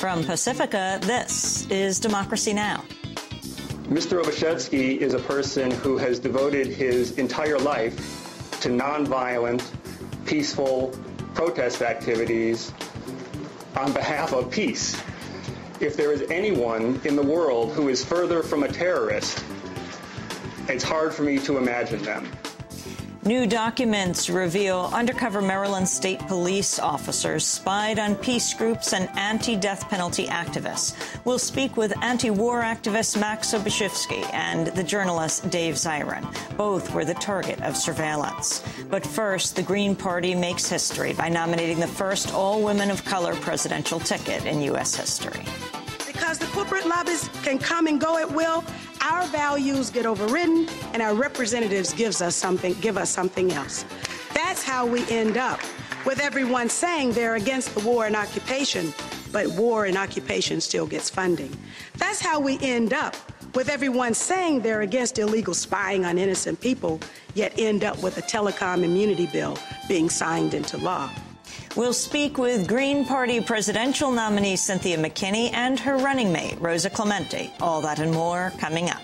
From Pacifica, this is Democracy Now! Mr. Obashevsky is a person who has devoted his entire life to nonviolent, peaceful protest activities on behalf of peace. If there is anyone in the world who is further from a terrorist, it's hard for me to imagine them. New documents reveal undercover Maryland State Police officers spied on peace groups and anti-death penalty activists. We'll speak with anti-war activist Max Obashevsky and the journalist Dave Zirin. Both were the target of surveillance. But first, the Green Party makes history by nominating the first all-women of color presidential ticket in U.S. history. Because the corporate lobbies can come and go at will, our values get overridden, and our representatives give us something else. That's how we end up with everyone saying they're against the war and occupation, but war and occupation still gets funding. That's how we end up with everyone saying they're against illegal spying on innocent people, yet end up with a telecom immunity bill being signed into law. We'll speak with Green Party presidential nominee Cynthia Mckinney and her running mate, Rosa Clemente. All that and more coming up.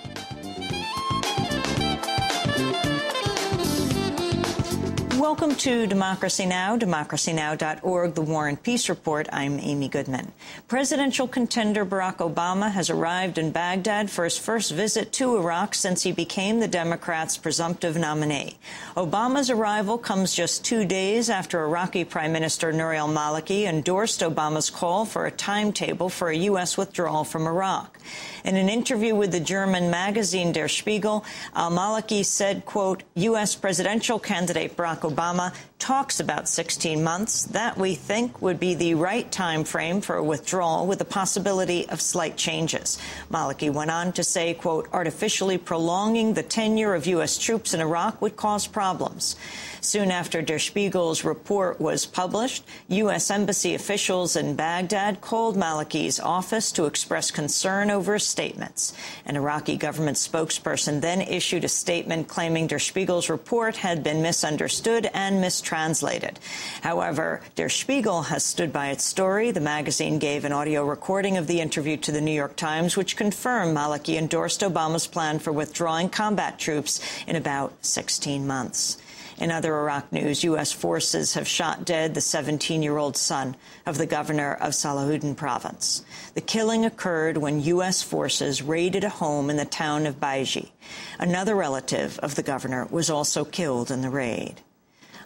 Welcome to Democracy Now!, democracynow.org, The War and Peace Report. I'm Amy Goodman. Presidential contender Barack Obama has arrived in Baghdad for his first visit to Iraq since he became the Democrats' presumptive nominee. Obama's arrival comes just 2 days after Iraqi Prime Minister Nouri al-Maliki endorsed Obama's call for a timetable for a U.S. withdrawal from Iraq. In an interview with the German magazine Der Spiegel, al-Maliki said, quote, U.S. presidential candidate Barack Obama talks about 16 months. That, we think, would be the right time frame for a withdrawal with the possibility of slight changes. Maliki went on to say, quote, artificially prolonging the tenure of U.S. troops in Iraq would cause problems. Soon after Der Spiegel's report was published, U.S. embassy officials in Baghdad called Maliki's office to express concern over his statements. An Iraqi government spokesperson then issued a statement claiming Der Spiegel's report had been misunderstood and mistranslated. However, Der Spiegel has stood by its story. The magazine gave an audio recording of the interview to the New York Times, which confirmed Maliki endorsed Obama's plan for withdrawing combat troops in about 16 months. In other Iraq news, U.S. forces have shot dead the 17-year-old son of the governor of Salahuddin province. The killing occurred when U.S. forces raided a home in the town of Baiji. Another relative of the governor was also killed in the raid.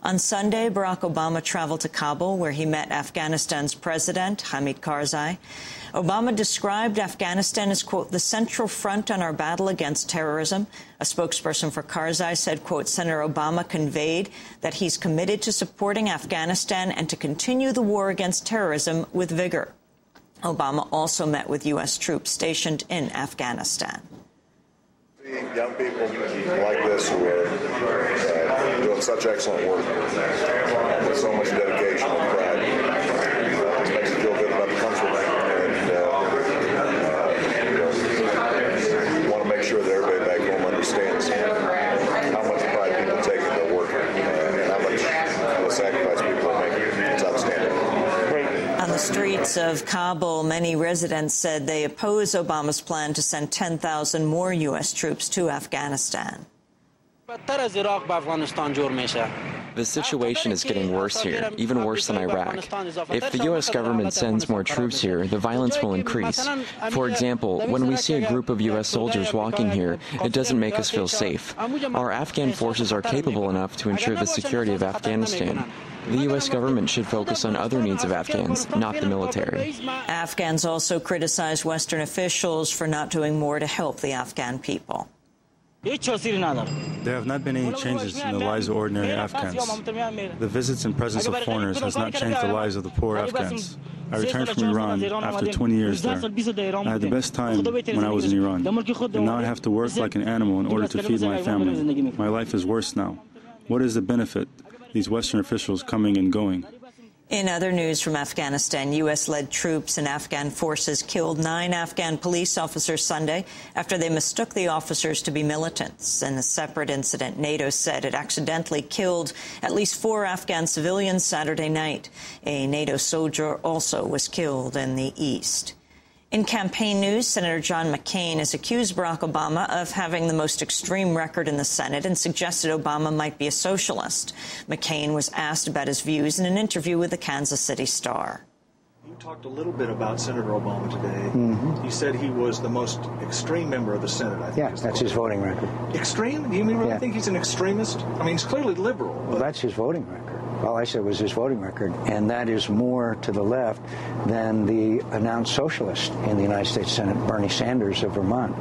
On Sunday, Barack Obama traveled to Kabul, where he met Afghanistan's president, Hamid Karzai. Obama described Afghanistan as, quote, the central front on our battle against terrorism. A spokesperson for Karzai said, quote, Senator Obama conveyed that he's committed to supporting Afghanistan and to continue the war against terrorism with vigor. Obama also met with U.S. troops stationed in Afghanistan. Young people like this who are doing such excellent work with so much dedication and pride. It makes you feel good about the country. And want to make sure that everybody back home understands how much pride people take in their work and how much sacrifice people are making. It's outstanding. On the streets of Kabul, many residents said they oppose Obama's plan to send 10,000 more U.S. troops to Afghanistan. The situation is getting worse here, even worse than Iraq. If the U.S. government sends more troops here, the violence will increase. For example, when we see a group of U.S. soldiers walking here, it doesn't make us feel safe. Our Afghan forces are capable enough to ensure the security of Afghanistan. The U.S. government should focus on other needs of Afghans, not the military. Afghans also criticized Western officials for not doing more to help the Afghan people. There have not been any changes in the lives of ordinary Afghans. The visits and presence of foreigners has not changed the lives of the poor Afghans. I returned from Iran after 20 years there. I had the best time when I was in Iran, and now I have to work like an animal in order to feed my family. My life is worse now. What is the benefit? These Western officials coming and going. In other news from Afghanistan, U.S.-led troops and Afghan forces killed 9 Afghan police officers Sunday after they mistook the officers to be militants. In a separate incident, NATO said it accidentally killed at least 4 Afghan civilians Saturday night. A NATO soldier also was killed in the east. In campaign news, Senator John McCain has accused Barack Obama of having the most extreme record in the Senate and suggested Obama might be a socialist. McCain was asked about his views in an interview with the Kansas City Star. You talked a little bit about Senator Obama today. Mm-hmm. You said he was the most extreme member of the Senate, I think. Yeah, that's his voting record. Extreme? Do you really think he's an extremist? I mean, he's clearly liberal. Well, that's his voting record. All I said was his voting record, and that is more to the left than the announced socialist in the United States Senate, Bernie Sanders of Vermont.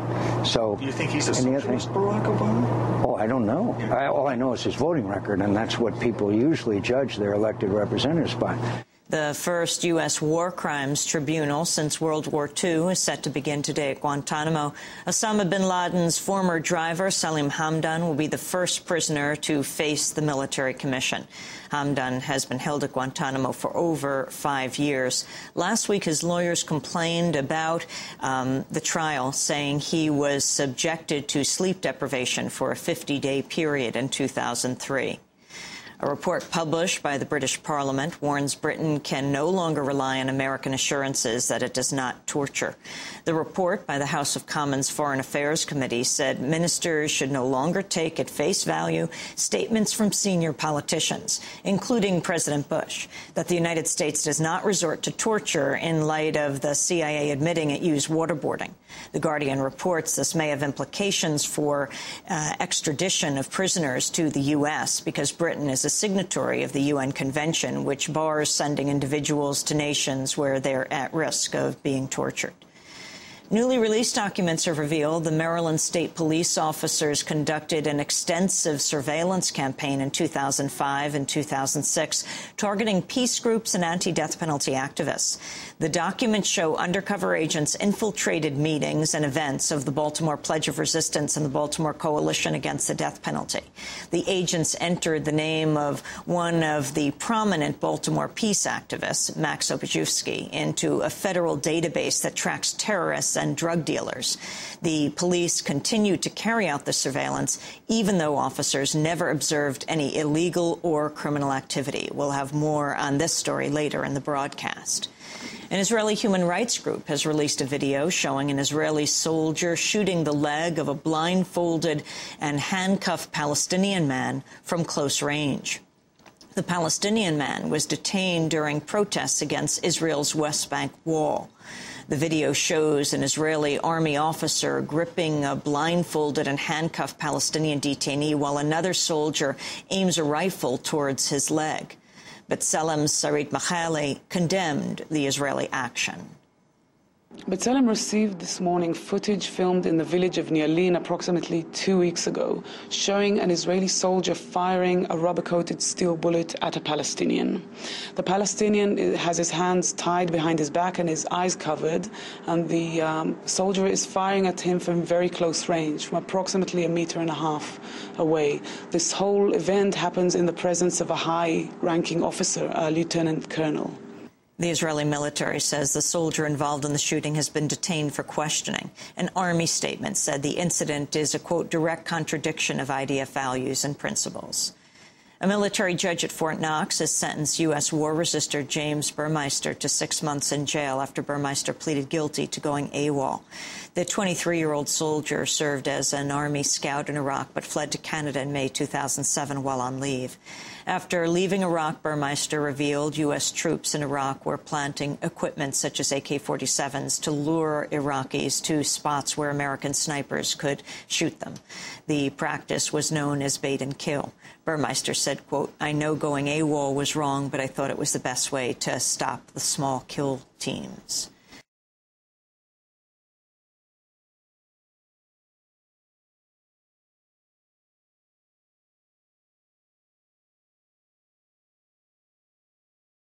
So, do you think he's a socialist, Barack Obama? Oh, I don't know. Yeah. All I know is his voting record, and that's what people usually judge their elected representatives by. The first U.S. war crimes tribunal since World War II is set to begin today at Guantanamo. Osama bin Laden's former driver, Salim Hamdan, will be the first prisoner to face the military commission. Hamdan has been held at Guantanamo for over 5 years. Last week, his lawyers complained about the trial, saying he was subjected to sleep deprivation for a 50-day period in 2003. A report published by the British Parliament warns Britain can no longer rely on American assurances that it does not torture. The report by the House of Commons Foreign Affairs Committee said ministers should no longer take at face value statements from senior politicians, including President Bush, that the United States does not resort to torture in light of the CIA admitting it used waterboarding. The Guardian reports this may have implications for extradition of prisoners to the U.S. because Britain is a signatory of the UN Convention, which bars sending individuals to nations where they're at risk of being tortured. Newly released documents have revealed the Maryland State Police officers conducted an extensive surveillance campaign in 2005 and 2006, targeting peace groups and anti-death penalty activists. The documents show undercover agents infiltrated meetings and events of the Baltimore Pledge of Resistance and the Baltimore Coalition Against the Death Penalty. The agents entered the name of one of the prominent Baltimore peace activists, Max Obajewski, into a federal database that tracks terrorists and drug dealers. The police continued to carry out the surveillance, even though officers never observed any illegal or criminal activity. We'll have more on this story later in the broadcast. An Israeli human rights group has released a video showing an Israeli soldier shooting the leg of a blindfolded and handcuffed Palestinian man from close range. The Palestinian man was detained during protests against Israel's West Bank wall. The video shows an Israeli army officer gripping a blindfolded and handcuffed Palestinian detainee while another soldier aims a rifle towards his leg. B'Tselem Sarit Machali condemned the Israeli action. B'Tselem received this morning footage filmed in the village of Nialin approximately 2 weeks ago, showing an Israeli soldier firing a rubber-coated steel bullet at a Palestinian. The Palestinian has his hands tied behind his back and his eyes covered, and the soldier is firing at him from very close range, from approximately 1.5 meters away. This whole event happens in the presence of a high-ranking officer, a lieutenant colonel. The Israeli military says the soldier involved in the shooting has been detained for questioning. An army statement said the incident is a, quote, direct contradiction of IDF values and principles. A military judge at Fort Knox has sentenced U.S. war resistor James Burmeister to 6 months in jail after Burmeister pleaded guilty to going AWOL. The 23-year-old soldier served as an Army scout in Iraq but fled to Canada in May 2007 while on leave. After leaving Iraq, Burmeister revealed U.S. troops in Iraq were planting equipment such as AK-47s to lure Iraqis to spots where American snipers could shoot them. The practice was known as bait and kill. Burmeister said, quote, I know going AWOL was wrong, but I thought it was the best way to stop the small kill teams.